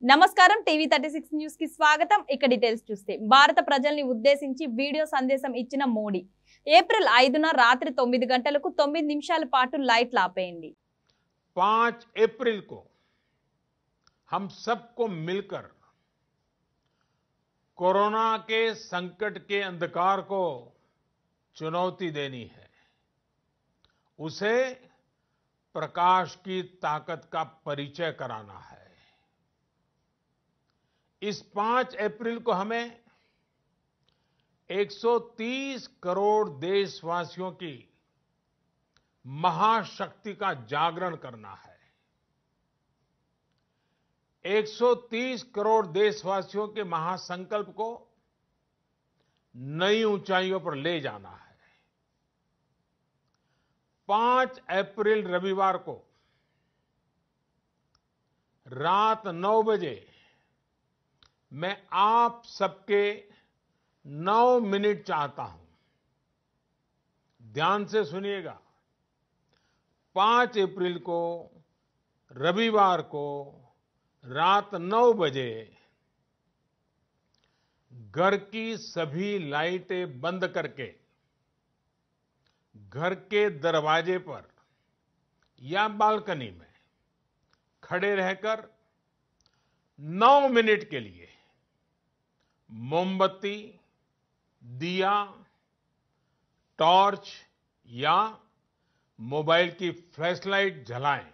నమస్కారం TV 36 news కి స్వాగతం। ఇక డీటెయిల్స్ చూస్తే భారత ప్రజల్ని ఉద్దేశించి వీడియో సందేశం ఇచ్చిన మోడీ ఏప్రిల్ 5న రాత్రి 9 గంటలకు 9 నిమిషాల పాటు లైట్లు ఆపేయండి। 5 अप्रैल को हम सबको मिलकर कोरोना के संकट के अंधकार को चुनौती देनी है, उसे प्रकाश की ताकत का परिचय कराना है। इस 5 अप्रैल को हमें 130 करोड़ देशवासियों की महाशक्ति का जागरण करना है। 130 करोड़ देशवासियों के महासंकल्प को नई ऊंचाइयों पर ले जाना है। 5 अप्रैल रविवार को रात 9 बजे मैं आप सबके 9 मिनट चाहता हूं, ध्यान से सुनिएगा। 5 अप्रैल को रविवार को रात 9 बजे घर की सभी लाइटें बंद करके घर के दरवाजे पर या बालकनी में खड़े रहकर 9 मिनट के लिए मोमबत्ती, दिया, टॉर्च या मोबाइल की फ्लैशलाइट जलाएं।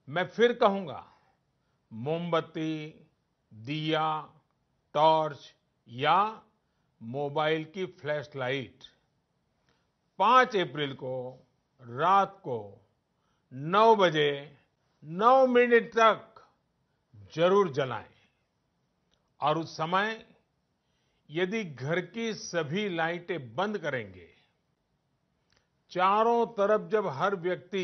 मैं फिर कहूंगा, मोमबत्ती, दिया, टॉर्च या मोबाइल की फ्लैशलाइट 5 अप्रैल को रात को 9 बजे 9 मिनट तक जरूर जलाएं। और उस समय यदि घर की सभी लाइटें बंद करेंगे, चारों तरफ जब हर व्यक्ति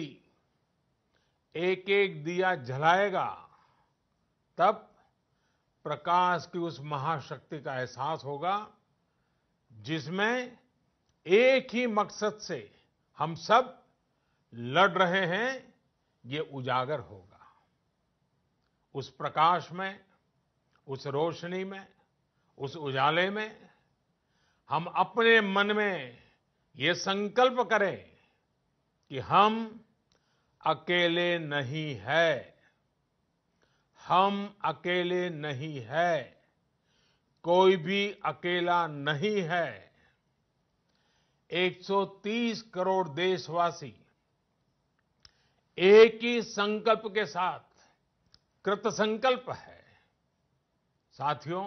एक एक दिया जलाएगा, तब प्रकाश की उस महाशक्ति का एहसास होगा, जिसमें एक ही मकसद से हम सब लड़ रहे हैं, ये उजागर होगा। उस प्रकाश में, उस रोशनी में, उस उजाले में हम अपने मन में ये संकल्प करें कि हम अकेले नहीं हैं, हम अकेले नहीं हैं, कोई भी अकेला नहीं है। 130 करोड़ देशवासी एक ही संकल्प के साथ कृत संकल्प है। साथियों,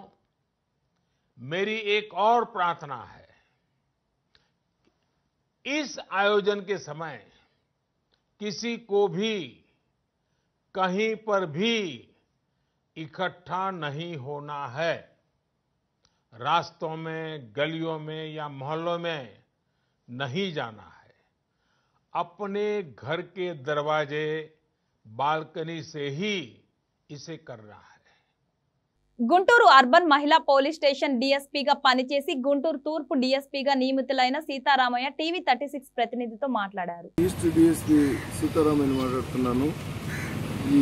मेरी एक और प्रार्थना है, इस आयोजन के समय किसी को भी कहीं पर भी इकट्ठा नहीं होना है। रास्तों में, गलियों में या मोहल्लों में नहीं जाना है। अपने घर के दरवाजे, बालकनी से ही इसे करना है। గుంటూరు అర్బన్ మహిళా పోలీస్ స్టేషన్ డీఎస్పీగా పనిచేసి గుంటూరు తూర్పు డీఎస్పీగా నియమితులైన సీతారామయ్య టీవీ 36 ప్రతినిధితో మాట్లాడారు। ఈస్ట్ డీఎస్పీ సీతారామయ్య మాట్లాడుతున్నాను। ఈ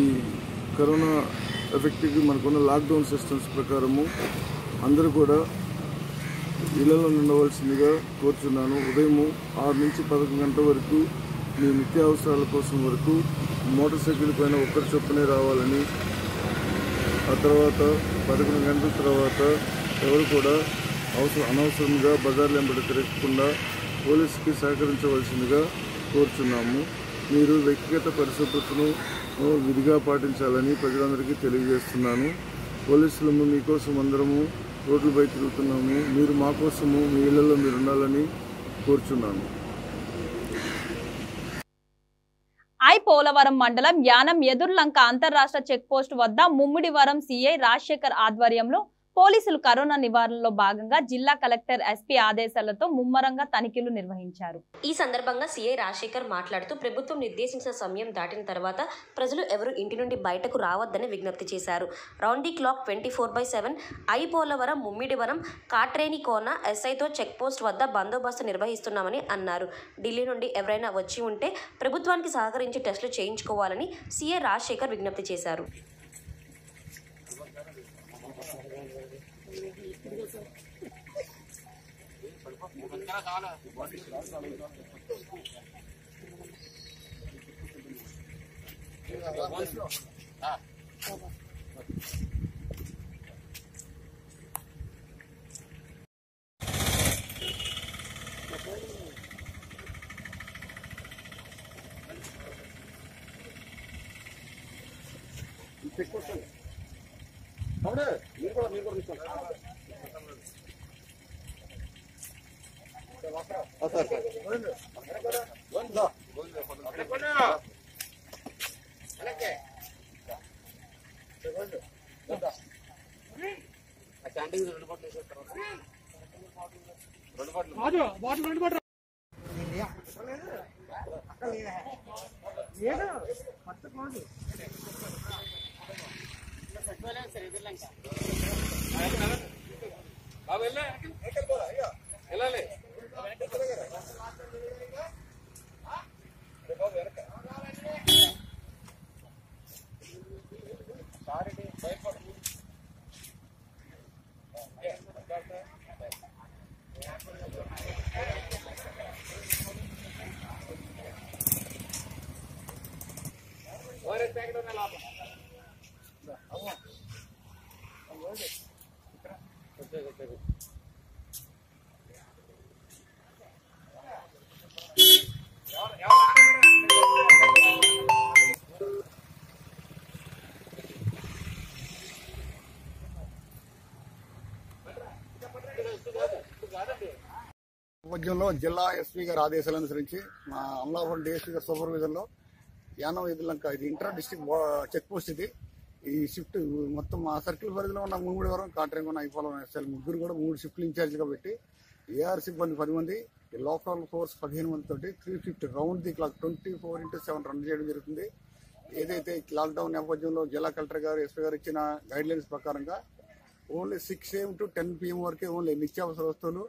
కరోనా ఎఫెక్ట్కి మనకున్న లాక్డౌన్ సిస్టమ్స్ ప్రకారము అందరూ కూడా ఇళ్లలో ఉండవలసిందిగా కోరుచున్నాను। ఉదయం 6 నుంచి 11 గంటల వరకు మీ నిత్యావసరాల కోసం వరకు మోటార్ సైకిల్ పైన ఒక్కరి చొప్పునే రావాలని, ఆ తర్వాత 11 గంటల తర్వాత ఎవరు కూడా అనవసరంగా బజార్లు వెంబడి తిరగకుండా పోలీసుకి సహకరించవలసిందిగా కోరుచున్నాము। మీరు వ్యక్తిగత పరిశుభ్రతను విధిగా పాటించాలని ప్రజలందరికీ తెలియజేస్తున్నాను। పోలీసులము మీకోసం అందరము రోడ్లపై తిరుగుతున్నాము, మీరు మా కోసము మీ ఇళ్లలో మీరు ఉండాలని కోరుచున్నాను। పోలవరం మండలం యానం ఎదుర్లంక అంతర్రాష్ట్ర చెక్ పోస్ట్ వద్ద ముమ్మిడివరం సిఐ రాజశేఖర్ ఆధ్వర్యంలో పోలీసులు కరోనా నివారణలో భాగంగా జిల్లా కలెక్టర్ ఎస్పీ ఆదేశాలతో ముమ్మరంగా తనిఖీలు నిర్వహించారు। ఈ సందర్భంగా సీఐ రాజశేఖర్ మాట్లాడుతూ ప్రభుత్వం నిర్దేశించిన సమయం దాటిన తర్వాత ప్రజలు ఎవరు ఇంటి నుండి బయటకు రావద్దని విజ్ఞప్తి చేశారు। Round the clock 24/7 Polavaram, Mummidivaram, Katrenikona ఎస్ఐతో చెక్ పోస్ట్ వద్ద బందోబస్తు నిర్వహిస్తున్నామని అన్నారు। ఢిల్లీ నుండి ఎవరైనా వచ్చి ఉంటే ప్రభుత్వానికి సహకరించి టెస్టులు చేయించుకోవాలని సీఐ రాజశేఖర్ విజ్ఞప్తి చేశారు। నేపథ్యంలో జిల్లా ఎస్పీ గారి ఆదేశాలు అనుసరించి మా అమలాపురం డిఎస్పీ గారి సూపర్విజన్ లో యానం ఎదులంక ఇది ఇంటర్ డిస్ట్రిక్ట్ చెక్ పోస్ట్ ఇది. ఈ షిఫ్ట్ మొత్తం మా సర్కిల్ పరిధిలో ఉన్న ముమ్మడివరం కాట్రేంగొండ ఐపోలం ఎస్ఎల్ ముగ్గురు కూడా 3 షిఫ్ట్లు ఇన్ఛార్జ్ గా పెట్టి ఏఆర్ సిబ్బంది 10 మంది, లోకల్ ఫోర్స్ 15 మంది తోటి 350 రౌండ్ ది క్లాక్ 24/7 రన్ చేయడం జరుగుతుంది. ఏదైతే లాక్డౌన్ నేపథ్యంలో జిల్లా కలెక్టర్ గారు ఎస్పీ గారు ఇచ్చిన గైడ్ లైన్స్ ప్రకారంగా ఓన్లీ 6 AM to 10 PM వరకే ఓన్లీ నిత్యావసర వస్తువులు,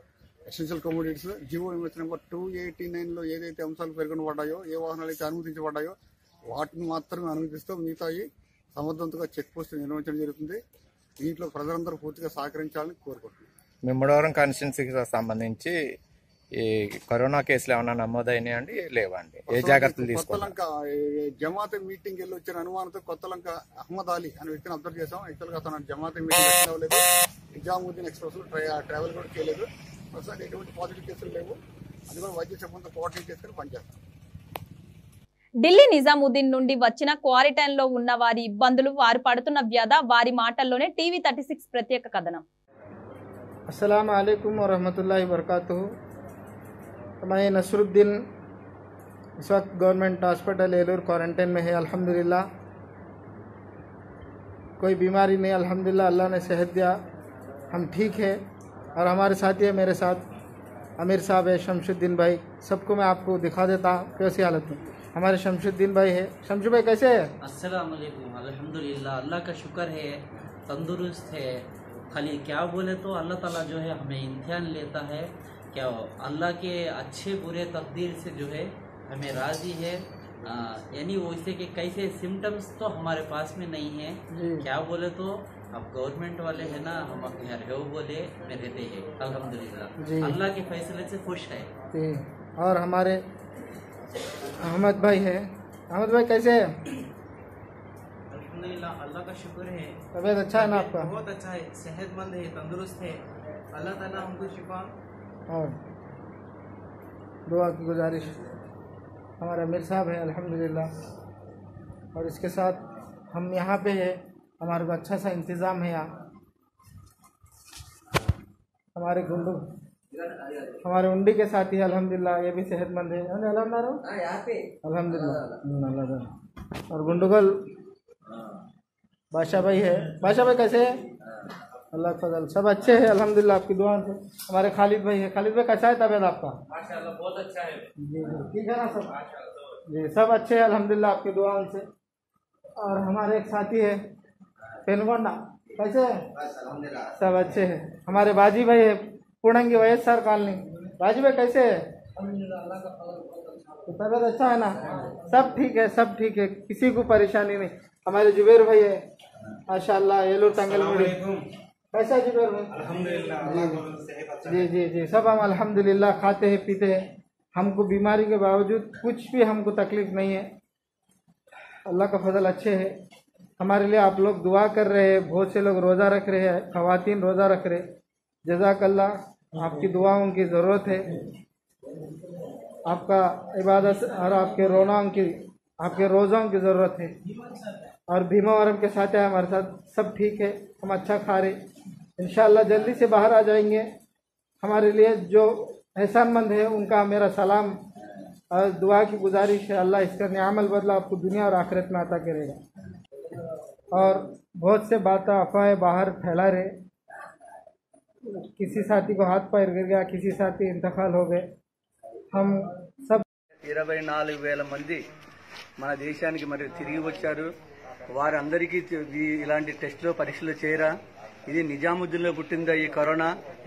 essential commodities, GO MS number 289 లో ఏదైతే అంశాలు పేర్కొనబడ్డాయో, ఏ వాహనాలు అయితే అనుమతించబడ్డాయో వాటిని మాత్రమే అనుమతిస్తూ మిగతాయి సమర్థవంతంగా చెక్ పోస్ట్ నిర్వహించడం జరుగుతుంది. దీంట్లో ప్రజలందరూ పూర్తిగా సహకరించాలని కోరుకుంటున్నాం. ముమ్మడివరం కాన్స్టిట్యున్సీకి సంబంధించి ఈ కరోనా కేసులు ఏమైనా నమోదైనాయి అండి? లేవండి. ఏ జాగ్రత్తలు తీసుకున్నారు? కొత్తలంక జమాతే మీటింగ్ వెళ్ళి వచ్చిన అనుమానంతో కొత్తలంక అహ్మద్ అలీ అనే వ్యక్తిని అబ్జర్వ్ చేశాం. యాక్చువల్ గా అతను జమాతే మీటింగ్ అటెండ్ అవ్వలేదు, నిజాముద్దీన్ ఎక్స్ప్రెస్ లో ట్రావెల్ కూడా చేయలేదు. ప్రస్తుతానికి ఎటువంటి పాజిటివ్ కేసులు లేవు. అది కూడా వైద్య సిబ్బంది కోఆర్డినేట్ చేసుకుని పనిచేస్తాం. ఢిల్లీ నిజాముద్దీన్ నుండి వచ్చిన క్వారంటైన్ లో ఉన్న వారి ఇబ్బందులు, వారు పడుతున్న వ్యధ వారి మాటల్లోనే టీవీ 36 ప్రత్యేక కథనం. अस्सलाम वालेकुम व रहमतुल्लाहि व बरकातुहू। मैं नसरुद्दीन इस वक्त गवर्नमेंट हॉस्पिटल एलूर क्वारंटाइन में है। अल्हम्दुलिल्लाह कोई बीमारी नहीं, अल्हम्दुलिल्लाह अल्लाह ने सेहत दिया, हम ठीक है। और हमारे साथी है, मेरे साथ अमीर साहब है, शमशुद्दीन भाई, सबको मैं आपको दिखा देता हूँ कैसी हालत में हमारे शमशुद्दीन भाई है। शमशु भाई कैसे है? अस्सलाम वालेकुम, अल्हम्दुलिल्लाह अल्लाह का शुक्र है, तंदुरुस्त है। खाली क्या बोले तो अल्लाह ताला जो है हमें इम्तिहान लेता है, क्या अल्लाह के अच्छे बुरे तकदीर से जो है हमें राज़ी है। यानी वैसे के कैसे सिम्टम्स तो हमारे पास में नहीं है। क्या बोले तो अब गवर्नमेंट वाले है ना, हम अपने घर है वो बोले में रहते हैं। अल्हम्दुलिल्लाह अल्लाह के फैसले से खुश है। और हमारे अहमद भाई है, अहमद भाई कैसे है? अल्लाह का शुक्र है, तबीयत अच्छा है ना आपका? बहुत अच्छा है, सेहतमंद है, तंदुरुस्त है। अल्लाह ताला हमको शिफा और दुआ की गुजारिश। हमारे अमीर साहब है अल्हम्दुलिल्लाह, और इसके साथ हम यहाँ पे है, हमारे को अच्छा सा इंतज़ाम है यहाँ। हमारे गुंडू हमारे उंडी के साथी है अल्हम्दुलिल्लाह, ये भी सेहतमंद है अल्हम्दुलिल्लाह। और गुंडुगल बादशाह भाई है। बादशाह भाई कैसे है? अल्लाह फजल सब अच्छे हैं अल्हम्दुलिल्लाह आपकी दुआ से। हमारे खालिद भाई है, खालिद भाई कैसा है तबीयत आपका? माशाल्लाह बहुत अच्छा है जी ठीक है ना सब? जी सब अच्छे हैं अल्हम्दुलिल्लाह आपकी दुआ से। और हमारे एक साथी है पेनगोंडा, कैसे है? सब अच्छे हैं। हमारे बाजी भाई है पूर्णंगी वैएसआर कॉलोनी, बाजी भाई कैसे है? तो तबीयत अच्छा है ना? सब ठीक है, सब ठीक है, किसी को परेशानी नहीं। हमारे जुबेर भाई है, माशाल्लाह येलूर तंगलमुड़ी कैसा जी अल्हम्दुलिल्लाह जी सब हम अल्हम्दुलिल्लाह खाते हैं पीते हैं। हमको बीमारी के बावजूद कुछ भी हमको तकलीफ नहीं है, अल्लाह का फजल अच्छे है। हमारे लिए आप लोग दुआ कर रहे हैं, बहुत से लोग रोज़ा रख रहे हैं, ख़वातीन रोज़ा रख रहे। जज़ाकल्लाह, आपकी दुआओं की ज़रूरत है, आपका इबादत और आपके रोज़ों की ज़रूरत है। और भीमा वरम के साथ है, हमारे साथ सब ठीक है, हम अच्छा खा रहे, इंशाअल्लाह जल्दी से बाहर आ जाएंगे। हमारे लिए जो एहसानमंद है उनका मेरा सलाम और दुआ की गुजारिश है, अल्लाह इसका नियामल बदला आपको दुनिया और आखिरत में अता करेगा। और बहुत से बातें अफवाहें बाहर फैला रहे, किसी साथी को हाथ पैर गिर गया, किसी साथी इंतकाल हो गए। हम सब 24,000 మంది మన దేశానికి మరి తిరిగి వచ్చారు। వారందరికీ ఇలాంటి టెస్టులు పరీక్షలు చేయరా? ఇది నిజాముద్దీన్లో పుట్టిందా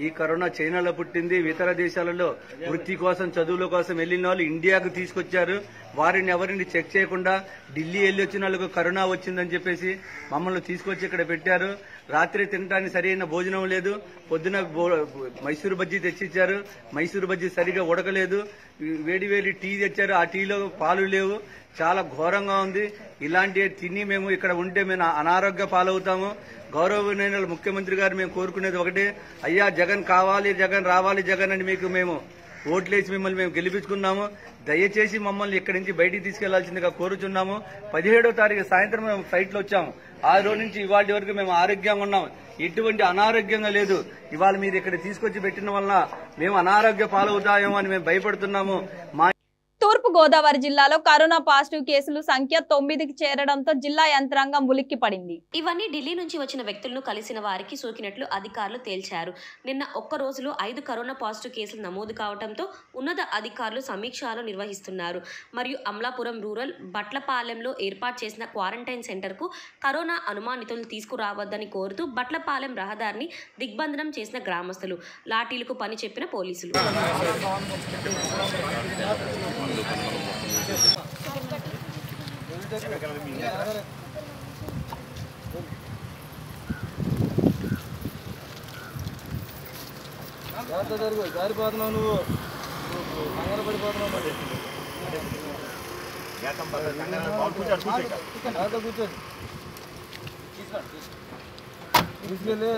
ఈ కరోనా చైనాలో పుట్టింది। ఇతర దేశాలలో వృత్తి కోసం చదువుల కోసం వెళ్లిన వాళ్ళు ఇండియాకు తీసుకొచ్చారు। వారిని ఎవరిని చెక్ చేయకుండా ఢిల్లీ వెళ్లి వచ్చిన వాళ్ళకు కరోనా వచ్చిందని చెప్పేసి మమ్మల్ని తీసుకొచ్చి ఇక్కడ పెట్టారు। రాత్రి తినడానికి సరైన భోజనం లేదు, పొద్దున మైసూరు బజ్జీ తెచ్చిచ్చారు, మైసూరు బజ్జీ సరిగా ఉడకలేదు, వేడి వేడి టీ తెచ్చారు, ఆ టీలో పాలు లేవు, చాలా ఘోరంగా ఉంది। ఇలాంటివి తిని మేము ఇక్కడ ఉంటే మేము అనారోగ్య పాలవుతాము। గౌరవనీయ ముఖ్యమంత్రి గారు మేము కోరుకునేది ఒకటే, అయ్యా జగన్ కావాలి, జగన్ రావాలి, జగన్ అని మీకు మేము ఓట్లేసి మిమ్మల్ని మేము గెలిపించుకున్నాము, దయచేసి మమ్మల్ని ఇక్కడి నుంచి బయటికి తీసుకెళ్లాల్సిందిగా కోరుచున్నాము। 17వ తారీఖు సాయంత్రం మేము ఫ్లైట్లో వచ్చాము, ఆ రోజు నుంచి ఇవాళ వరకు మేము ఆరోగ్యంగా ఉన్నాము, ఎటువంటి అనారోగ్యంగా లేదు। ఇవాళ మీరు ఇక్కడ తీసుకొచ్చి పెట్టిన వలన మేము అనారోగ్య పాలవుతామో అని మేము భయపడుతున్నాము। తూర్పు గోదావరి జిల్లాలో కరోనా పాజిటివ్ కేసులు సంఖ్య 9కి చేరడంతో జిల్లా యంత్రాంగం ఉలిక్కి పడింది। ఇవన్నీ ఢిల్లీ నుంచి వచ్చిన వ్యక్తులను కలిసిన వారికి సోకినట్లు అధికారులు తేల్చారు। నిన్న ఒక్క రోజులో 5 కరోనా పాజిటివ్ కేసులు నమోదు కావడంతో ఉన్నత అధికారులు సమీక్షలు నిర్వహిస్తున్నారు। మరియు అమలాపురం రూరల్ బట్లపాలెంలో ఏర్పాటు చేసిన క్వారంటైన్ సెంటర్కు కరోనా అనుమానితులను తీసుకురావద్దని కోరుతూ బట్లపాలెం రహదారిని దిగ్బంధనం చేసిన గ్రామస్తులు, లాఠీలకు పని చెప్పిన పోలీసులు। జారిపోతున్నావు, నువ్వు కంగారు పడిపోతున్నావు, కూర్చోండి తీసుకెళ్ళి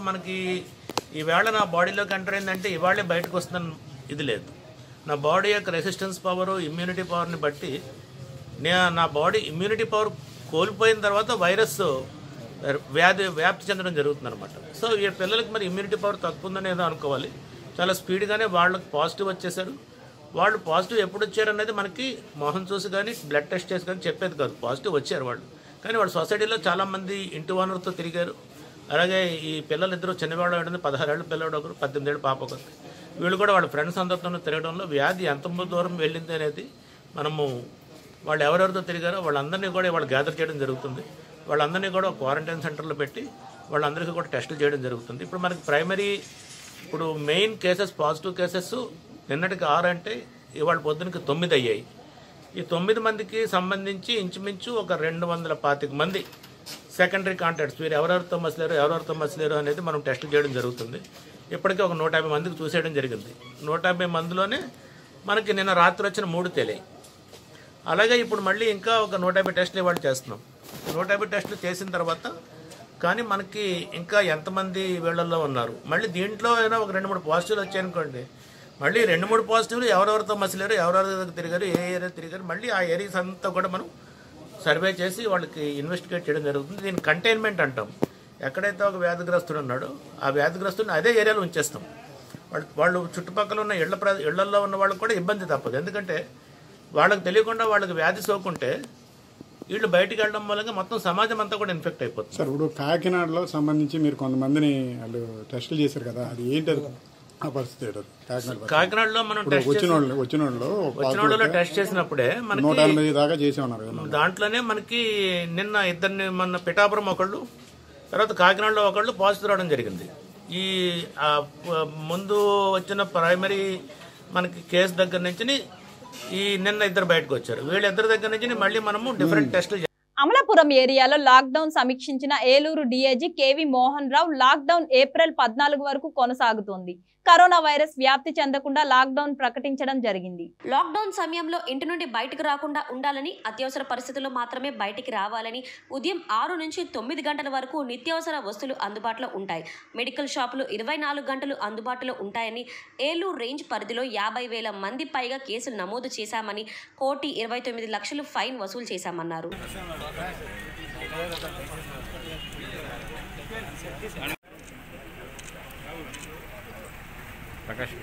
మనకి ఈవేళ నా బాడీలోకి ఎంటర్ అయిందంటే ఇవాళే బయటకు వస్తుందని ఇది లేదు। నా బాడీ యొక్క రెసిస్టెన్స్ పవర్, ఇమ్యూనిటీ పవర్ని బట్టి నా బాడీ ఇమ్యూనిటీ పవర్ కోల్పోయిన తర్వాత వైరస్ వ్యాప్తి చెందడం జరుగుతుంది అనమాట। సో ఈ పిల్లలకి మరి ఇమ్యూనిటీ పవర్ తక్కువ ఉందని ఏదో అనుకోవాలి, చాలా స్పీడ్గానే వాళ్ళకి పాజిటివ్ వచ్చేసారు। వాళ్ళు పాజిటివ్ ఎప్పుడు వచ్చారనేది మనకి మొహం చూసి కానీ బ్లడ్ టెస్ట్ చేసి కానీ చెప్పేది కాదు, పాజిటివ్ వచ్చారు వాళ్ళు। కానీ వాళ్ళు సొసైటీలో చాలామంది ఇంటి ఓనర్తో తిరిగారు। అలాగే ఈ పిల్లలిద్దరూ చిన్నవాడు ఉంటుంది, 16 ఏళ్ళ పిల్లవాడు ఒకరు, 18 ఏళ్ళ పాప ఒకరు, వీళ్ళు కూడా వాళ్ళ ఫ్రెండ్స్ అందరితో తిరగడంలో వ్యాధి ఎంత దూరం వెళ్ళింది అనేది మనము వాళ్ళు ఎవరెవరితో తిరిగారో వాళ్ళందరినీ కూడా వాళ్ళు గ్యాదర్ చేయడం జరుగుతుంది। వాళ్ళందరినీ కూడా క్వారంటైన్ సెంటర్లో పెట్టి వాళ్ళందరికీ కూడా టెస్టులు చేయడం జరుగుతుంది। ఇప్పుడు మనకి ఇప్పుడు మెయిన్ కేసెస్, పాజిటివ్ కేసెస్ నిన్నటికి 6 అంటే ఇవాళ పొద్దునకి 9 అయ్యాయి। ఈ 9 మందికి సంబంధించి ఇంచుమించు ఒక 225 మంది సెకండరీ కాంటాక్ట్స్, వీరు ఎవరెవరితో మసలేరు అనేది మనం టెస్టులు చేయడం జరుగుతుంది। ఇప్పటికే ఒక 150 మందికి చూసేయడం జరిగింది। 150 మందిలోనే మనకి నిన్న రాత్రి వచ్చిన 3 తేలాయి। అలాగే ఇప్పుడు మళ్ళీ ఇంకా ఒక 150 టెస్టులు ఇవాళ చేస్తున్నాం। 150 టెస్టులు చేసిన తర్వాత కానీ మనకి ఇంకా ఎంతమంది వీళ్ళల్లో ఉన్నారు, మళ్ళీ దీంట్లో అయినా ఒక 2-3 పాజిటివ్లు వచ్చాయనుకోండి, మళ్ళీ 2-3 పాజిటివ్లు ఎవరెవరితో మసలేరు, ఎవరెవరి తిరిగారు, ఏ ఏరియా తిరిగారు, మళ్ళీ ఆ ఏరియాస్ అంతా కూడా మనం సర్వే చేసి వాళ్ళకి ఇన్వెస్టిగేట్ చేయడం జరుగుతుంది। దీన్ని కంటైన్మెంట్ అంటాం। ఎక్కడైతే ఒక వ్యాధిగ్రస్తుడు ఉన్నాడో ఆ వ్యాధిగ్రస్తుడిని అదే ఏరియాలో ఉంచేస్తాం। వాళ్ళు చుట్టుపక్కల ఉన్న ఇళ్లల్లో ఉన్న వాళ్ళకి కూడా ఇబ్బంది తప్పదు, ఎందుకంటే వాళ్ళకి తెలియకుండా వాళ్ళకి వ్యాధి సోకుంటే వీళ్ళు బయటికి వెళ్ళడం మూలంగా మొత్తం సమాజం అంతా కూడా ఇన్ఫెక్ట్ అయిపోతుంది। సార్ ఇప్పుడు కాకినాడలో సంబంధించి మీరు కొంతమందిని వాళ్ళు టెస్టులు చేశారు కదా, అది ఏంటది? ఆ పరిస్థితి ఏంటది? కాకినాడలో మనం టెస్ట్ వచ్చిన వాళ్ళలో టెస్ట్ చేసినప్పుడే మనకి 180 దాకా చేసి ఉన్నారు. దాంట్లోనే మనకి నిన్న ఇద్దరిని మన పిఠాపురం ఒకళ్ళు, తర్వాత కాకినాడలో ఒకళ్ళు పాజిటివ్ రావడం జరిగింది. ఈ ముందు వచ్చిన ప్రైమరీ మనకి కేసు దగ్గర నుంచి ఈ నిన్న ఇద్దరు బయటకు వచ్చారు. వీళ్ళిద్దరి దగ్గర నుంచి మళ్ళీ మనము డిఫరెంట్ టెస్టులు. అమలాపురం ఏరియాలో లాక్డౌన్ సమీక్షించిన Eluru DIG KV Mohan Rao lockdown April 14 వరకు కొనసాగుతోంది. కరోనా వైరస్ వ్యాప్తి చెందకుండా లాక్డౌన్ ప్రకటించడం జరిగింది. లాక్డౌన్ సమయంలో ఇంటి నుండి బయటకు రాకుండా ఉండాలని, అత్యవసర పరిస్థితుల్లో మాత్రమే బయటికి రావాలని, ఉదయం 6 నుంచి 9 గంటల వరకు నిత్యావసర వస్తువులు అందుబాటులో ఉంటాయి. మెడికల్ షాపులు 24 గంటలు అందుబాటులో ఉంటాయని, ఏలూరు రేంజ్ పరిధిలో 50,000 మంది పైగా కేసులు నమోదు చేశామని, 1,29,00,000 ఫైన్ వసూలు చేశామన్నారు. ప్రకాష్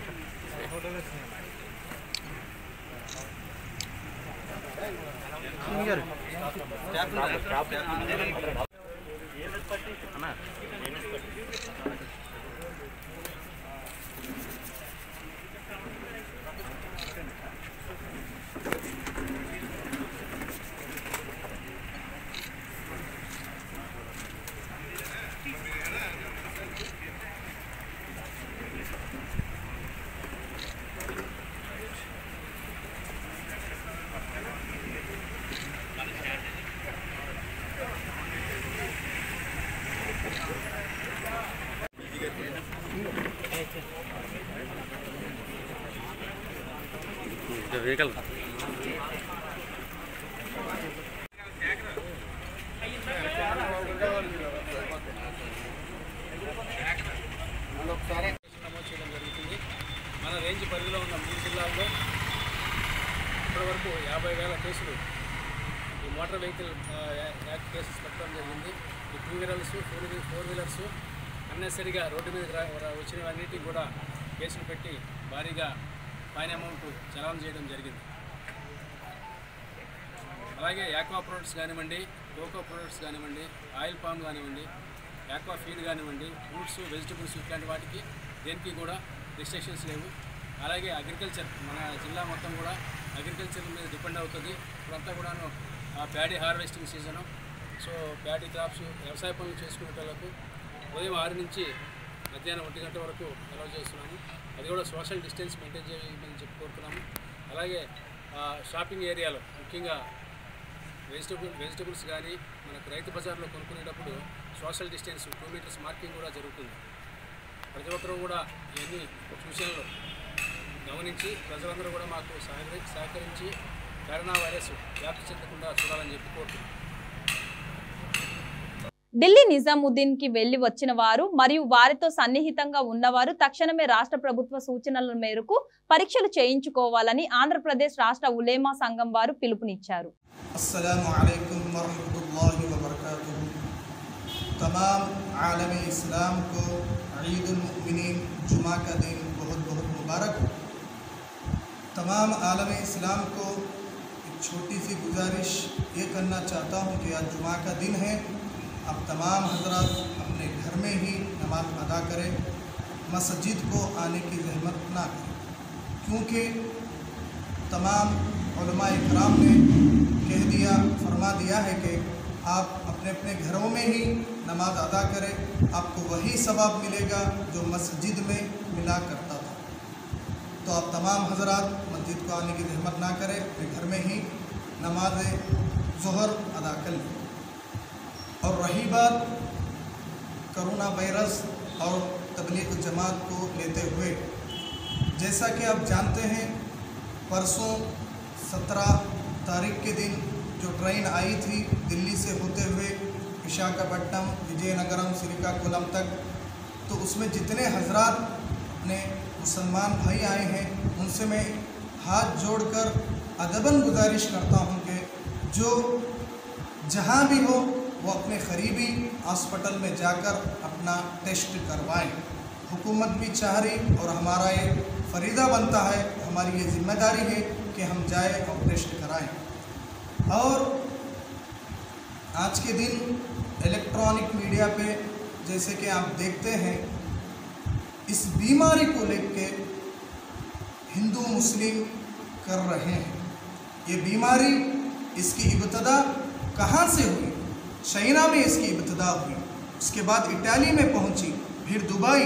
వెహికల్ నమోదు చేయడం జరుగుతుంది. మన రేంజ్ పరిధిలో ఉన్న 3 జిల్లాల్లో ఇప్పటివరకు 50,000 కేసులు ఈ మోటార్ వెహికల్ యాక్ట్ కేసెస్ పెట్టడం జరిగింది. ఈ 2 వీలర్స్ 4 వీలర్స్ అన్నెసరిగా రోడ్డు మీద వచ్చినవన్నిటికీ కూడా కేసులు పెట్టి భారీగా ఫైన్ అమౌంట్ చలాన్ చేయడం జరిగింది. అలాగే యాక్వా ప్రొడక్ట్స్ కానివ్వండి, కోకో ప్రొడక్ట్స్ కానివ్వండి, ఆయిల్ పామ్ కానివ్వండి, యాక్వా ఫీడ్ కానివ్వండి, ఫ్రూట్స్ వెజిటబుల్స్ ఇట్లాంటి వాటికి దేనికి కూడా రిస్ట్రిక్షన్స్ లేవు. అలాగే అగ్రికల్చర్, మన జిల్లా మొత్తం కూడా అగ్రికల్చర్ మీద డిపెండ్ అవుతుంది. ఇప్పుడంతా కూడాను paddy harvesting season. So paddy crops వ్యవసాయ పనులు చేసుకునే వాళ్ళకు ఉదయం 6 నుంచి మధ్యాహ్నం 1 గంట వరకు అలౌ చేస్తున్నాము. అది కూడా సోషల్ డిస్టెన్స్ మెయింటైన్ చేయమని చెప్పి కోరుతున్నాము. అలాగే షాపింగ్ ఏరియాలో ముఖ్యంగా వెజిటబుల్స్ కానీ మనకు రైతు బజార్లో కొనుక్కునేటప్పుడు సోషల్ డిస్టెన్స్ 2 మీటర్స్ మార్కింగ్ కూడా జరుగుతుంది. ప్రతి ఒక్కరూ కూడా ఇవన్నీ సూచనలు గమనించి ప్రజలందరూ కూడా మాకు సహకరించి కరోనా వైరస్ వ్యాప్తి చెందకుండా చూడాలని చెప్పి కోరుతున్నాం. ఢిల్లీ నిజాముద్దీన్ కి వెళ్లి వచ్చిన వారు మరియు వారితో సన్నిహితంగా ఉన్నవారు తక్షణమే రాష్ట్ర ప్రభుత్వ సూచనల మేరకు పరీక్షలు చేయించుకోవాలని ఆంధ్రప్రదేశ్ రాష్ట్ర ఉలేమా సంఘం వారు పిలుపునిచ్చారు. అస్సలాము అలైకుం వరహ్మతుల్లాహి వబరకాతుహు. तमाम आलम इस्लाम को ईद उल मुमिनीन जुमा का दिन बहुत बहुत मुबारक हो। तमाम आलम इस्लाम को एक छोटी सी गुजारिश ये करना चाहता हूँ कि आज जुमा का दिन है, अब तमाम हजरात अपने घर में ही नमाज अदा करें, मस्जिद को आने की ज़हमत ना करें, क्योंकि तमाम उलमा इकराम ने कह दिया, फरमा दिया है कि आप अपने अपने घरों में ही नमाज अदा करें, आपको वही सवाब मिलेगा जो मस्जिद में मिला करता था। तो आप तमाम हजरात मस्जिद को आने की ज़हमत ना करें, अपने घर में ही नमाज ज़ोहर अदा कर लें। और रही बात कोरोना वायरस और तबलीग जमात को लेते हुए, जैसा कि आप जानते हैं परसों 17 तारीख के दिन जो ट्रेन आई थी दिल्ली से होते हुए विशाखापट्टनम, विजयनगरम, श्रीकाकुलम तक, तो उसमें जितने हजरात अपने मुसलमान भाई आए हैं उनसे मैं हाथ जोड़कर अदबन गुजारिश करता हूं कि जो जहां भी हो वो अपने करीबी हॉस्पिटल में जाकर अपना टेस्ट करवाएं। हुकूमत भी चाह रही और हमारा ये फरीदा बनता है, हमारी ये जिम्मेदारी है कि हम जाएं और टेस्ट कराएं। और आज के दिन इलेक्ट्रॉनिक मीडिया पे जैसे कि आप देखते हैं इस बीमारी को लेकर हिंदू मुस्लिम कर रहे हैं। ये बीमारी, इसकी इब्तदा कहाँ से हुई? चाइना में इसकी इब्तदा हुई, उसके बाद इटाली में पहुंची, फिर दुबई,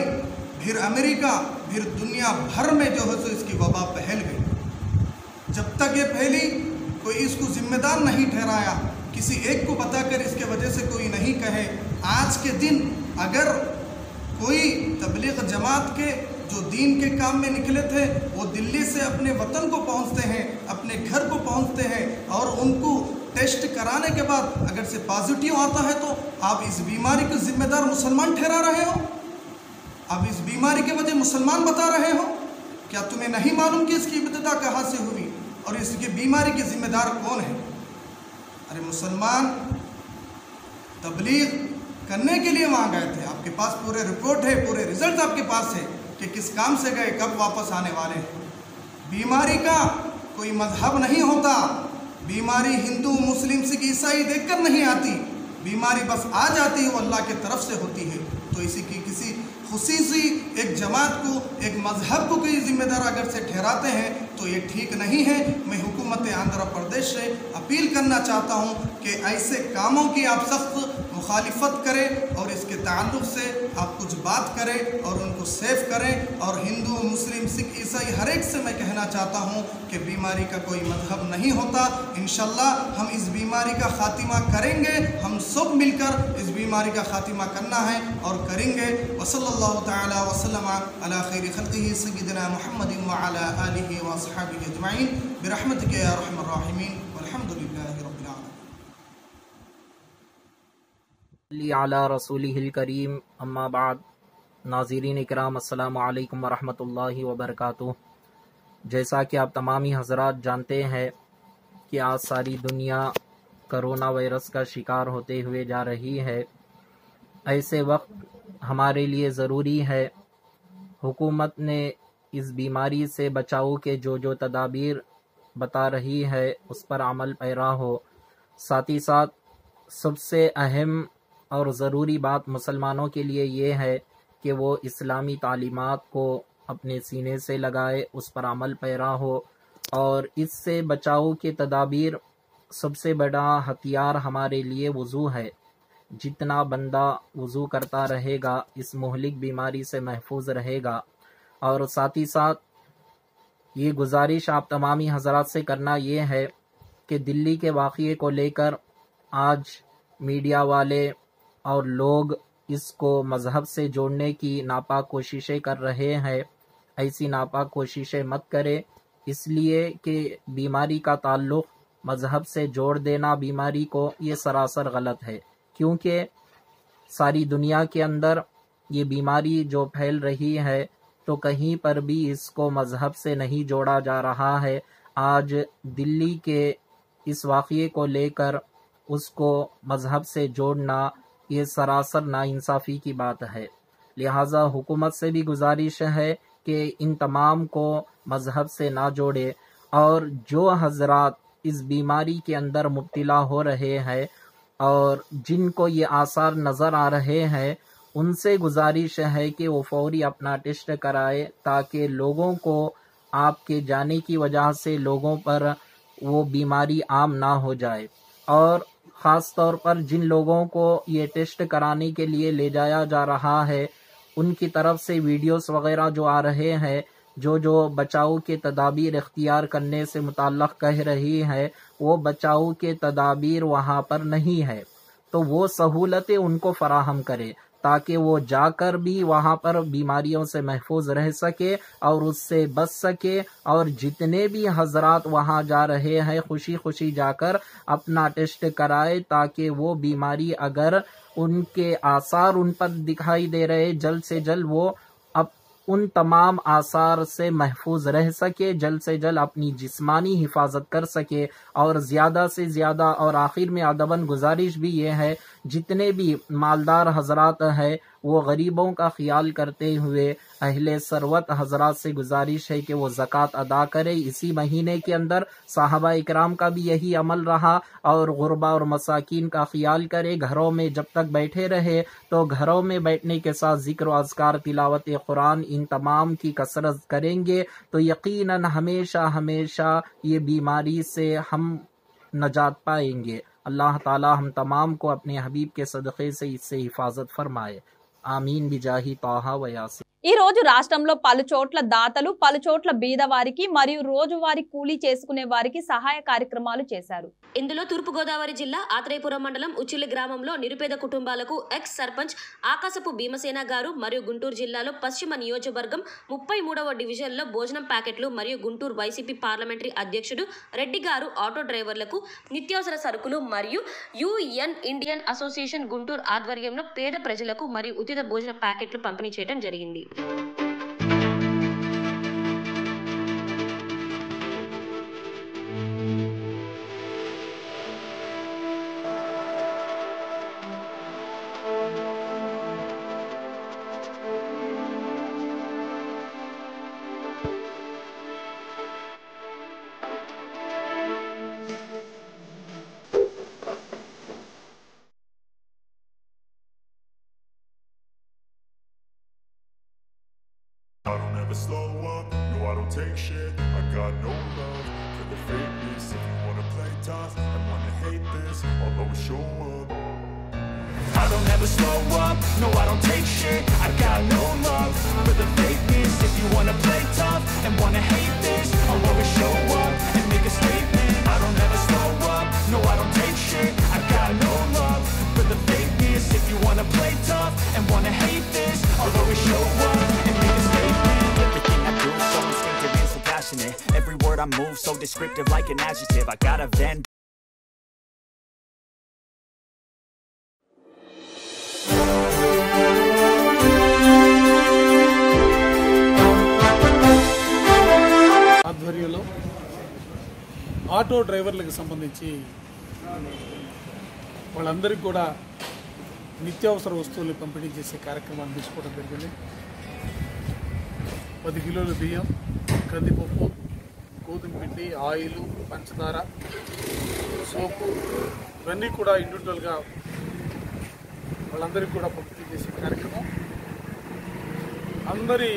फिर अमेरिका, फिर दुनिया भर में जो है तो इसकी वबा फैल गई। जब तक ये फैली कोई इसको जिम्मेदार नहीं ठहराया, किसी एक को बताकर इसके वजह से कोई नहीं कहे। आज के दिन अगर कोई तबलीग जमात के जो दीन के काम में निकले थे वो दिल्ली से अपने वतन को पहुंचते हैं, अपने घर को पहुंचते हैं और उनको टेस्ट कराने के बाद अगर से पॉजिटिव आता है तो आप इस बीमारी को जिम्मेदार मुसलमान ठहरा रहे हो, आप इस बीमारी के वजह मुसलमान बता रहे हो। क्या तुम्हें नहीं मालूम कि इसकी इब्तिदा कहाँ से हुई और इसकी बीमारी के जिम्मेदार कौन है? अरे मुसलमान तबलीग करने के लिए वहाँ गए थे, आपके पास पूरे रिपोर्ट है, पूरे रिजल्ट आपके पास है कि किस काम से गए, कब वापस आने वाले हैं। बीमारी का कोई मजहब नहीं होता, बीमारी हिंदू मुस्लिम सिख ईसाई देखकर नहीं आती, बीमारी बस आ जाती है वो अल्लाह की तरफ से होती है। तो इसी की किसी खुसूसी एक जमात को, एक मजहब को कोई जिम्मेदार अगर से ठहराते हैं तो ये ठीक नहीं है। मैं हुकूमत आंध्र प्रदेश से अपील करना चाहता हूँ कि ऐसे कामों की आप सख्त मुखालिफत करें और इसके ताल्लुक़ से आप कुछ बात करें और उनको सेफ करें। और हिंदू मुस्लिम सिख ईसाई हर एक से मैं कहना चाहता हूँ कि बीमारी का कोई मजहब नहीं होता। इंशाल्लाह हम इस बीमारी का खात्मा करेंगे, हम सब मिलकर इस बीमारी का खात्मा करना है और करेंगे। वसल्लल्लाहु तआला वसल्लम अला खैरि खल्क़िही सय्यिदिना मुहम्मदिन व अला आलिहि व अस्हाबिहि अजमईन बिरहमतिका या अरहमर राहिमीन वल्हम्दुलिल्लाहि रब्बिल आलमीन। अला रसूलिहिल करीम अम्मा बाद। नाज़रीन इकराम अस्सलामु अलैकुम व रहमतुल्लाहि व बरकातुहू। जैसा कि आप तमामी हज़रात जानते हैं कि आज सारी दुनिया कोरोना वायरस का शिकार होते हुए जा रही है। ऐसे वक्त हमारे लिए ज़रूरी है हुकूमत ने इस बीमारी से बचाव के जो तदाबीर बता रही है उस पर अमल पैरा हो। साथ ही साथ सबसे अहम और ज़रूरी बात मुसलमानों के लिए ये है कि वो इस्लामी तालीमात को अपने सीने से लगाए, उस पर अमल पैरा हो। और इससे बचाव के तदाबीर सबसे बड़ा हथियार हमारे लिए वज़ू है। जितना बंदा वज़ू करता रहेगा इस मुहलिक बीमारी से महफूज रहेगा। और साथ ही साथ ये गुजारिश आप तमामी हज़रात से करना ये है कि दिल्ली के वाक़ये को लेकर आज मीडिया वाले और लोग इसको मज़हब से जोड़ने की नापाक कोशिशें कर रहे हैं। ऐसी नापाक कोशिशें मत करें, इसलिए कि बीमारी का ताल्लुक़ मज़हब से जोड़ देना बीमारी को ये सरासर गलत है। क्योंकि सारी दुनिया के अंदर ये बीमारी जो फैल रही है तो कहीं पर भी इसको मज़हब से नहीं जोड़ा जा रहा है। आज दिल्ली के इस वाक़ये को लेकर उसको मज़हब से जोड़ना ये सरासर नाइंसाफ़ी की बात है। लिहाजा हुकूमत से भी गुजारिश है कि इन तमाम को मज़हब से ना जोड़े। और जो हज़रात इस बीमारी के अंदर मुब्तला हो रहे हैं और जिनको ये आसार नज़र आ रहे हैं उनसे गुजारिश है कि वो फौरी अपना टेस्ट कराए, ताकि लोगों को आपके जाने की वजह से लोगों पर वो बीमारी आम ना हो जाए। और ख़ास तौर पर जिन लोगों को ये टेस्ट कराने के लिए ले जाया जा रहा है उनकी तरफ से वीडियोस वगैरह जो आ रहे हैं जो बचाव के तदाबीर इख्तियार करने से मुताल्लक़ कह रही है वो बचाव के तदाबीर वहाँ पर नहीं है, तो वो सहूलतें उनको फराहम करे ताकि वो जाकर भी वहाँ पर बीमारियों से महफूज रह सके और उससे बच सके। और जितने भी हजरात वहाँ जा रहे हैं खुशी खुशी जाकर अपना टेस्ट कराए, ताकि वो बीमारी अगर उनके आसार उन पर दिखाई दे रहे जल्द से जल्द वो अब उन तमाम आसार से महफूज रह सके, जल्द से जल्द अपनी जिस्मानी हिफाजत कर सके। और ज़्यादा से ज़्यादा और आखिर में अदबन गुजारिश भी ये है जितने भी मालदार हजरात हैं वो गरीबों का ख्याल करते हुए अहले सरवत हजरात से गुजारिश है कि वो ज़कात अदा करें। इसी महीने के अंदर साहबा इकराम का भी यही अमल रहा और गुरबा और मसाकीन का ख्याल करें। घरों में जब तक बैठे रहे तो घरों में बैठने के साथ जिक्र व अज़कार, तिलावत कुरान, इन तमाम की कसरत करेंगे तो यकीनन हमेशा हमेशा ये बीमारी से हम नजात पाएंगे। अल्लाह ताला हम तमाम को अपने हबीब के सदक़े से इससे हिफाजत फरमाए। आमीन बिजाही ताहा व यासीन। ఈ రోజు రాష్ట్రంలో పలు చోట్ల దాతలు పలు చోట్ల బీదవారికి మరియు రోజువారీ కూలీ చేసుకునే వారికి సహాయ కార్యక్రమాలు చేశారు. ఇందులో తూర్పుగోదావరి జిల్లా ఆత్రేయపురం మండలం ఉచ్చిలి గ్రామంలో నిరుపేద కుటుంబాలకు ఎక్స్ సర్పంచ్ ఆకాశపు భీమసేన గారు మరియు గుంటూరు జిల్లాలో పశ్చిమ నియోజకవర్గం 33వ డివిజన్లో భోజనం ప్యాకెట్లు మరియు గుంటూరు వైసీపీ పార్లమెంటరీ అధ్యక్షుడు రెడ్డి గారు ఆటో డ్రైవర్లకు నిత్యావసర సరుకులు మరియు యుఎన్ ఇండియన్ అసోసియేషన్ గుంటూరు ఆధ్వర్యంలో పేద ప్రజలకు మరియు ఉచిత భోజన ప్యాకెట్లు పంపిణీ చేయడం జరిగింది. I don't ever slow up, no I don't take shit. I got no love for the fakeness. If you wanna play tough and wanna hate this, I'll always show up. I don't ever slow up, no I don't take shit. I got no love for the fakeness. If you wanna play tough and wanna hate this, I'll always show up and make a statement. I don't ever slow up, no I don't take shit. I got no love for the fakeness. If you wanna play tough and wanna hate this, I'll always show up and make a statement. Everything I do so instinctive and so passionate. Every word I move so descriptive like an adjective. I got a vendetta. ఆధ్వర్యంలో auto డ్రైవర్లకు సంబంధించి వాళ్ళందరికీ కూడా నిత్యావసర వస్తువులు పంపిణీ చేసే కార్యక్రమాన్ని తీసుకోవడం జరిగింది. 10 కిలోల బియ్యం, కందిపప్పు, గోధుమ పిండి, ఆయిల్, పంచదార, సోపు ఇవన్నీ కూడా ఇండివిజువల్గా వాళ్ళందరికీ కూడా పంపిణీ చేసే కార్యక్రమం. అందరి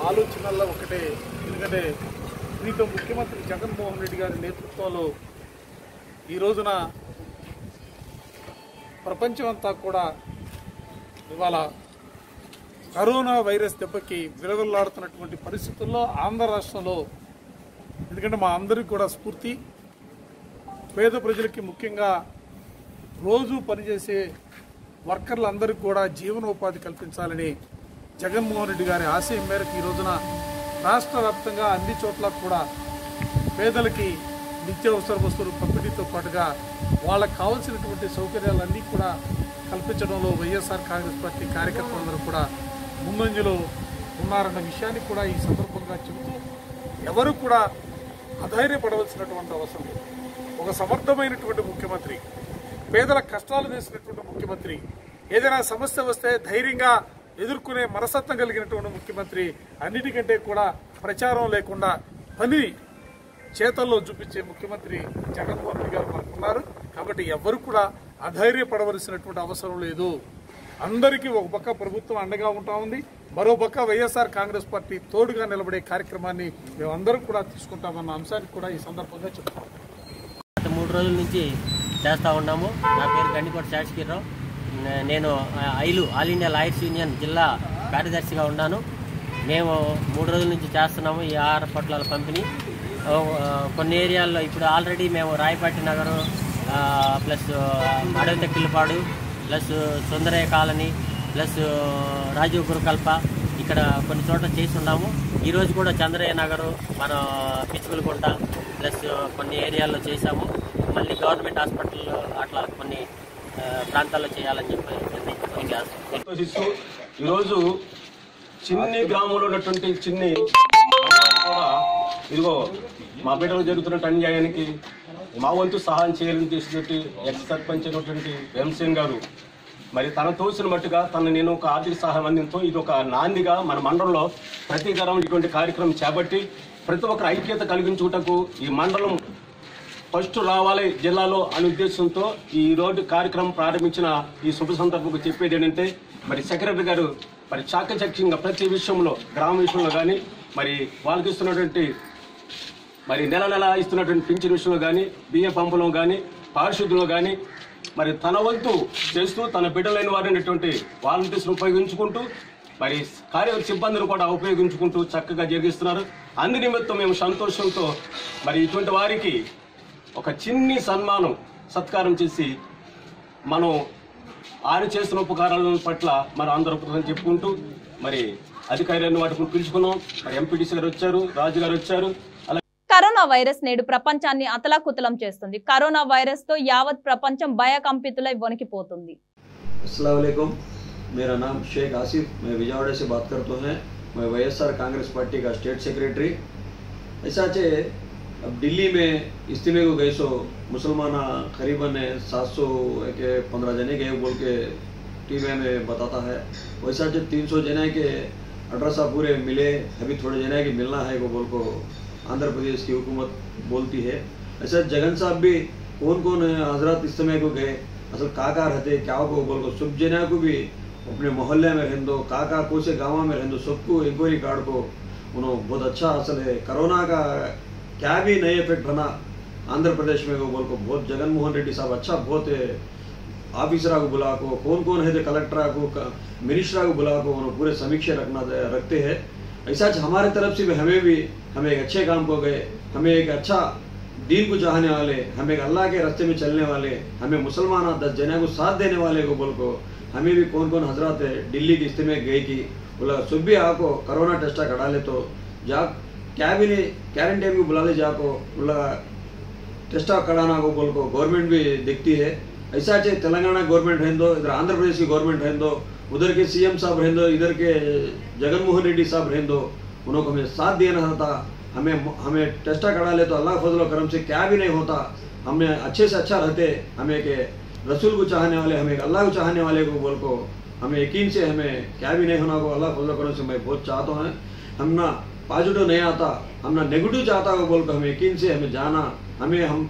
ఆలోచనల్లో ఒకటే, ఎందుకంటే దీంతో ముఖ్యమంత్రి జగన్మోహన్ రెడ్డి గారి నేతృత్వంలో ఈ రోజున ప్రపంచమంతా కూడా ఇవాళ కరోనా వైరస్ దెబ్బకి విలవిల్లాడుతున్నటువంటి పరిస్థితుల్లో ఆంధ్ర రాష్ట్రంలో, ఎందుకంటే మా అందరికీ కూడా స్ఫూర్తి పేద ప్రజలకి, ముఖ్యంగా రోజు పనిచేసే వర్కర్లందరికీ కూడా జీవనోపాధి కల్పించాలని జగన్మోహన్ రెడ్డి గారి ఆశయం మేరకు ఈ రోజున రాష్ట్ర వ్యాప్తంగా అన్ని చోట్ల కూడా పేదలకి నిత్యావసర వస్తువులు పంపిణీతో పాటుగా వాళ్ళకు కావాల్సినటువంటి సౌకర్యాలన్నీ కూడా కల్పించడంలో వైఎస్ఆర్ కాంగ్రెస్ పార్టీ కార్యకర్తలందరూ కూడా ముందంజలో ఉన్నారన్న విషయాన్ని కూడా ఈ సందర్భంగా చెబుతూ ఎవరు కూడా అధైర్యపడవలసినటువంటి అవసరం లేదు. ఒక సమర్థమైనటువంటి ముఖ్యమంత్రి, పేదల కష్టాలు తెలిసినటువంటి ముఖ్యమంత్రి, ఏదైనా సమస్య వస్తే ధైర్యంగా ఎదుర్కొనే మనస్తత్వం కలిగినటువంటి ముఖ్యమంత్రి, అన్నిటికంటే కూడా ప్రచారం లేకుండా పని చేతల్లో చూపించే ముఖ్యమంత్రి జగన్మోహన్ రెడ్డి గారు మనకున్నారు. కాబట్టి ఎవరు కూడా అధైర్యపడవలసినటువంటి అవసరం లేదు. అందరికీ ఒక పక్క ప్రభుత్వం అండగా ఉంటా ఉంది, మరో పక్క వైఎస్ఆర్ కాంగ్రెస్ పార్టీ తోడుగా నిలబడే కార్యక్రమాన్ని మేమందరం కూడా తీసుకుంటామన్న అంశాన్ని కూడా ఈ సందర్భంగా చెప్తాం. గత 3 రోజుల నుంచి చేస్తూ ఉన్నాము. నా పేరు గండికోట శాస్త్రీరావు. నేను ఆల్ ఇండియా లాయర్స్ యూనియన్ జిల్లా కార్యదర్శిగా ఉన్నాను. మేము 3 రోజుల నుంచి చేస్తున్నాము ఈ ఆహార పొట్లాల పంపిణీ. కొన్ని ఏరియాల్లో ఇప్పుడు ఆల్రెడీ మేము రాయపాటి నగరు ప్లస్ అడవి Tekkilapadu plus Sundarayya colony plus Rajiv గురుకల్ప ఇక్కడ కొన్ని చోట్ల చేసి ఉన్నాము. ఈరోజు కూడా చంద్రయ్య నగరు, మన పిచ్చుకులకుంట ప్లస్ కొన్ని ఏరియాల్లో చేశాము. మళ్ళీ గవర్నమెంట్ హాస్పిటల్ అట్లా కొన్ని ప్రాంతాల్లో చేయాలని చెప్పి సంతోషిస్తూ ఈరోజు చిన్ని గ్రామంలో ఉన్నటువంటి చిన్ని కూడా ఇదిగో మా పేటలో జరుగుతున్న అన్యాయానికి మా వంతు సహాయం చేయాలని చేసినటువంటి ఎక్స్ సర్పంచ్ అయినటువంటి ఎంసీఎన్ గారు మరి తన తోసిన మట్టుగా నేను ఒక ఆర్థిక సహాయం అందించడం ఇది ఒక నాందిగా మన మండలంలో ప్రతీకారం ఇటువంటి కార్యక్రమం చేపట్టి ప్రతి ఒక్కరు ఐక్యత కలిగించుటకు ఈ మండలం ఫస్ట్ రావాలి జిల్లాలో అనే ఉద్దేశంతో ఈ రోడ్డు కార్యక్రమం ప్రారంభించిన ఈ శుభ సందర్భంగా చెప్పేది ఏంటంటే మరి సెక్రటరీ గారు మరి చాకచక్యంగా ప్రతి విషయంలో గ్రామ విషయంలో కానీ మరి వాళ్ళకి ఇస్తున్నటువంటి మరి నెల నెల ఇస్తున్నటువంటి పింఛన్ విషయంలో కానీ బియ్య పంపులో కానీ పారిశుద్ధ్యంలో కానీ మరి తన వంతు చేస్తూ తన బిడ్డలైన వారినటువంటి వాలంటీర్స్ను ఉపయోగించుకుంటూ మరి కార్యవర్గ సిబ్బందిని కూడా ఉపయోగించుకుంటూ చక్కగా జరిగిస్తున్నారు. అందు నిమిత్తం మేము సంతోషంతో మరి ఇటువంటి వారికి ఒక చిన్ని సత్కారం చేసి మనం ఆయన చేస్తున్న ఉపకారాల పట్ల మరి అందరూ చెప్పుకుంటూ మరి అధికారులను వాటిని పిలుచుకున్నాం. మరి ఎంపీటీసీ గారు వచ్చారు, రాజు గారు వచ్చారు. కరోనా వైరస్ నేడు ప్రపంచాన్ని అతలాకుతలం చేస్తుంది. కరోనా వైరస్ తో యావత్ ప్రపంచం భయకంపితులై వణికిపోతుంది. अस्सलाम वालेकुम, मेरा नाम शेख आसिफ, मैं विजयवाड़ा से बात करता हूँ. मैं वाईएसआर कांग्रेस पार्टी का स्टेट सेक्रेटरी. ऐसा चे अब दिल्ली में इज्तिमे को गए सो मुसलमान करीबन 700 के 15 जने गए बोल के टीवी में बताता है. वैसा चे 300 जने के एड्रेस पूरे मिले, अभी थोड़े जने के मिलना है वो बोल को आंध्र प्रदेश की हुकूमत बोलती है. ऐसा जगन साहब भी कौन कौन हजरत इज्तिमे को गए, असल काका रहते क्या को बोल को सब जना को भी अपने मोहल्ले में रहने दो, काका को से गाँव में रहने दो, सबको इंक्वायरी कार्ड को उन्होंने बहुत अच्छा असल है. कोरोना का क्या भी नए इफेक्ट बना आंध्र प्रदेश में को बोल को बहुत जगन मोहन रेड्डी साहब अच्छा बहुत ऑफिसरा को बुला को कौन कौन है कलेक्टर को मिनिस्टर को बुला को उन्होंने पूरे समीक्षा रखते हैं. ऐसा हमारे तरफ से भी हमें एक अच्छे काम को गए, हमें एक अच्छा दीन को चाहने वाले, हमें एक अल्लाह के रास्ते में चलने वाले, हमें मुसलमान 10 जने को साथ देने वाले को बोल को हमें भी कौन कौन हजरत है दिल्ली के इज्तिमे गए कि बोला सब भी आपको कोरोना टेस्ट करा ले तो जा क्या भी नहीं क्वारंटाइन को बुला ले जाको बोला टेस्ट कराना को बोल को गवर्नमेंट भी देखती है. ऐसा चाहिए तेलंगाना गवर्नमेंट रहने दो, इधर आंध्र प्रदेश की गवर्नमेंट रहने दो, उधर के सीएम साहब रहने दो, इधर के जगन मोहन रेड्डी साहब रहने दो, उन्होंने हमें साथ देना था. हमें टेस्ट करा ले तो अल्लाह फजल करम से क्या भी नहीं होता, हमें अच्छे से अच्छा रहते. हमें के रसूल को चाहने वाले, हमें अल्लाह को चाहने वाले को बोल को हमें यकीन से हमें क्या भी नहीं होना को अल्लाह फजल करम से मैं बहुत चाहता हूँ. हम ना पॉजिटिव नहीं आता, हम ना नेगेटिव चाहता को बोल को हमें यकीन से हमें जाना, हमें हम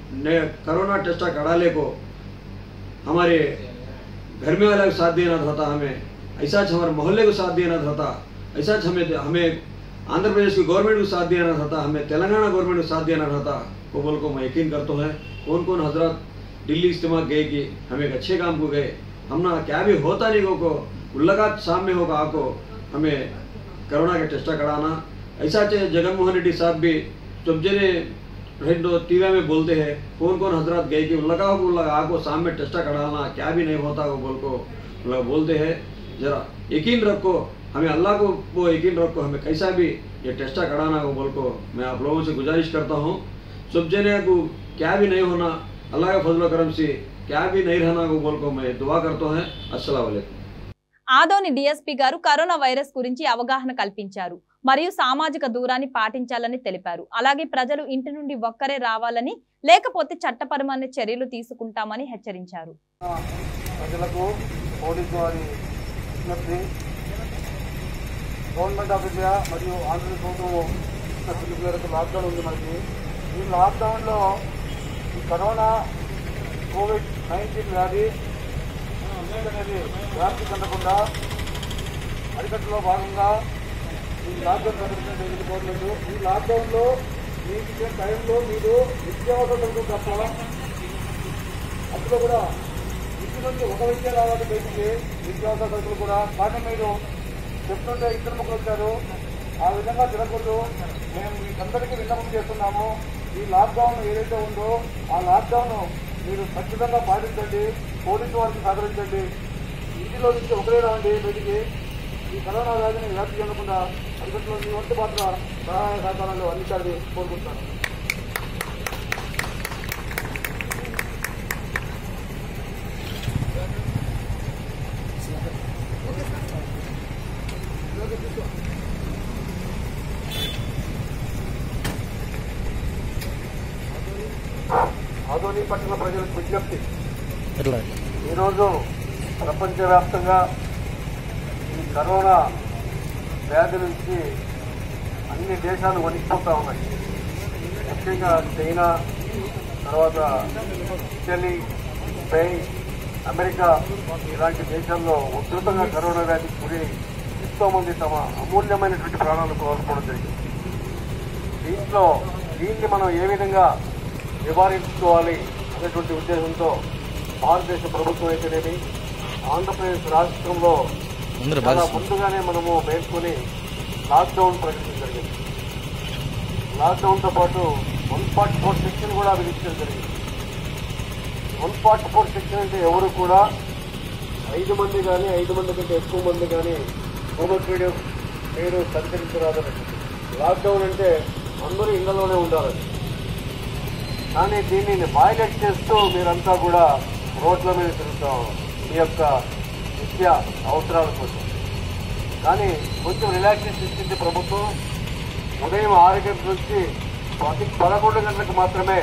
कोरोना टेस्ट करा ले को हमारे घर में वाले को साथ देना था, हमें ऐसा हमारे मोहल्ले को साथ देना था, ऐसा हमें आंध्र प्रदेश की गवर्नमेंट को साथ देना था, हमें तेलंगाना गवर्नमेंट को साथ देना था. वो बोल को मैं यकीन करता हूँ. कौन कौन हजरत दिल्ली इज्तिमा गए कि हमें एक अच्छे काम को गए, हम ना क्या भी होता नहीं को उल्लगा सामने होगा आपको हमें कोरोना के टेस्ट कराना. ऐसा चाहिए जगन मोहन रेड्डी साहब भी जब जने दो टीवी में बोलते हैं कौन कौन हजरत गए कि उल्लगा आपको सामने टेस्ट कराना क्या भी नहीं होता वो बोल को बोलते हैं. जरा यकीन रखो, हमें अल्लाह को वो यकीन रखो, हमें कैसा भी ये टेस्ट कराना को बोल को मैं आप लोगों से गुजारिश करता हूँ. सब जने को क्या भी नहीं होना, अल्लाह का फजल करम से क्या भी नहीं रहना को बोल को मैं दुआ करता हूँ. अस्सलाम वालेकुम. ఆదోని డిఎస్పీ గారు కరోనా వైరస్ గురించి అవగాహన కల్పించారు మరియు సామాజిక దూరాన్ని పాటించాలని తెలిపారు. అలాగే ప్రజలు ఇంటి నుండి ఒక్కరే రావాలని లేకపోతే చట్టపరమైన చర్యలు తీసుకుంటామని హెచ్చరించారు. ప్రజలకు పోలీసు వారి విజ్ఞప్తి, గవర్నమెంట్ ఆఫ్ ఇండియా మరియు ఆంధ్రప్రదేశ్ ప్రభుత్వం లాక్డౌన్ ఉంది. మనకి ఈ లాక్డౌన్లో ఈ కరోనా కోవిడ్-19 వ్యాధి అనేది వ్యాప్తి చెందకుండా అరికట్టులో భాగంగా ఈ లాక్డౌన్ ప్రకటించలేదు. ఈ లాక్డౌన్లో మీకు ఇచ్చే టైంలో మీరు నిత్యావసరాలు తప్ప అందులో కూడా ఇంటి నుంచి ఒక వ్యక్తి రావాలి బయటికి నిత్యావసర సరుకులు కూడా. కానీ మీరు చెప్తుంటే ఇద్దరు ముగ్గురు వచ్చారు, ఆ విధంగా తిరగకూడదు. మేము మీకందరికీ విన్నపం చేస్తున్నాము. ఈ లాక్డౌన్ ఏదైతే ఉందో ఆ లాక్డౌన్ మీరు ఖచ్చితంగా పాటించండి, పోలీసు వారికి సహకరించండి. ఇంటిలో నుంచి ఒకరే రావండి బయటికి. ఈ కరోనా వ్యాధిని వ్యాప్తి చెందకుండా అరికట్లో మీ వంతు పాత్ర సహాయ సహకారాలు అందించాలని కోరుకుంటున్నాను. ఆదోని పట్టణ ప్రజలకు విజ్ఞప్తి. ఈరోజు ప్రపంచవ్యాప్తంగా ఈ కరోనా వ్యాధి నుంచి అన్ని దేశాలు వణికిపోతూ ఉన్నాయి. ముఖ్యంగా చైనా, తర్వాత ఇటలీ, స్పెయిన్, అమెరికా ఇలాంటి దేశాల్లో ఉధృతంగా కరోనా వ్యాధికి గురి ఎంతో మంది తమ అమూల్యమైనటువంటి ప్రాణాలు కోల్పోవడం జరిగింది. దీన్ని మనం ఏ విధంగా నివారించుకోవాలి అనేటువంటి ఉద్దేశంతో భారతదేశ ప్రభుత్వం అయితేనేమి, ఆంధ్రప్రదేశ్ రాష్ట్రంలో చాలా ముందుగానే మనము మేల్కొని లాక్డౌన్ ప్రకటించడం జరిగింది. లాక్డౌన్తో పాటు 144 సెక్షన్ కూడా విధించడం జరిగింది. 144 సెక్షన్ అంటే ఎవరు కూడా 5 మంది కానీ 5 మంది కంటే ఎక్కువ మంది కానీ హోమోక్రీడ్ మీరు సంచరించరాదని. లాక్డౌన్ అంటే అందరూ ఇళ్లలోనే ఉండాలని. కానీ దీనిని వైలేట్ చేస్తూ మీరంతా కూడా రోడ్ల మీద తిరుగుతాం మీ యొక్క నిత్య అవసరాల కోసం. కానీ కొంచెం రిలాక్సేషన్ ఇచ్చింది ప్రభుత్వం. ఉదయం 6 గంటల నుంచి 11 గంటలకు మాత్రమే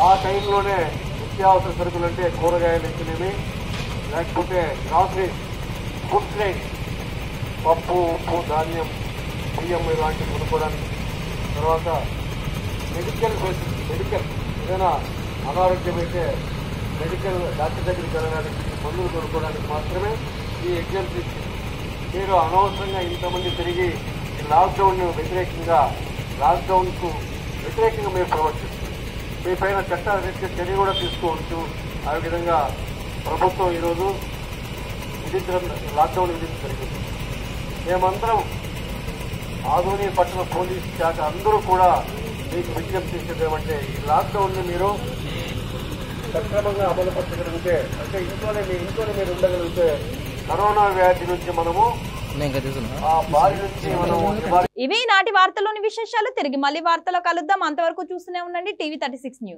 ఆ టైంలోనే నిత్యావసర సరుకులు అంటే కూరగాయలు ఇచ్చినవి, లేకపోతే గ్రాసరీస్, ఫుడ్ గ్రెయిన్స్, పప్పు, ఉప్పు, ధాన్యం, బియ్యం ఇలాంటివి కొనుక్కోవడానికి, తర్వాత మెడికల్ ఏదైనా అనారోగ్యం అయితే మెడికల్ డాక్టర్ దగ్గరికి వెళ్ళడానికి, మందులు కొనుక్కోవడానికి మాత్రమే ఈ ఎగ్జామ్స్ ఇచ్చింది. మీరు అనవసరంగా ఇంతమంది తిరిగి ఈ లాక్డౌన్కు వ్యతిరేకంగా మీరు ప్రవర్తిస్తారు. మీ పైన చట్టారీత్యా చర్య కూడా తీసుకోవచ్చు. ఆ విధంగా ప్రభుత్వం ఈరోజు లాక్డౌన్ విధించడం జరిగింది. మేమందరం ఆదోని పట్టణ పోలీస్ శాఖ అందరూ కూడా మీకు విజ్ఞప్తి చేసేది ఏమంటే, ఈ లాక్డౌన్ని మీరు సక్రమంగా అమలుపరచగలిగితే, అంటే మీ ఇంట్లోనే మీరు ఉండగలిగితే కరోనా వ్యాధి నుంచి మనము ఆ బారి నుంచి మనము ఇవి నాటి వార్తల్లోని విశేషాలు. తిరిగి మళ్ళీ వార్తలో కలుద్దాం. అంతవరకు చూస్తూనే ఉండండి టీవీ 36 న్యూస్.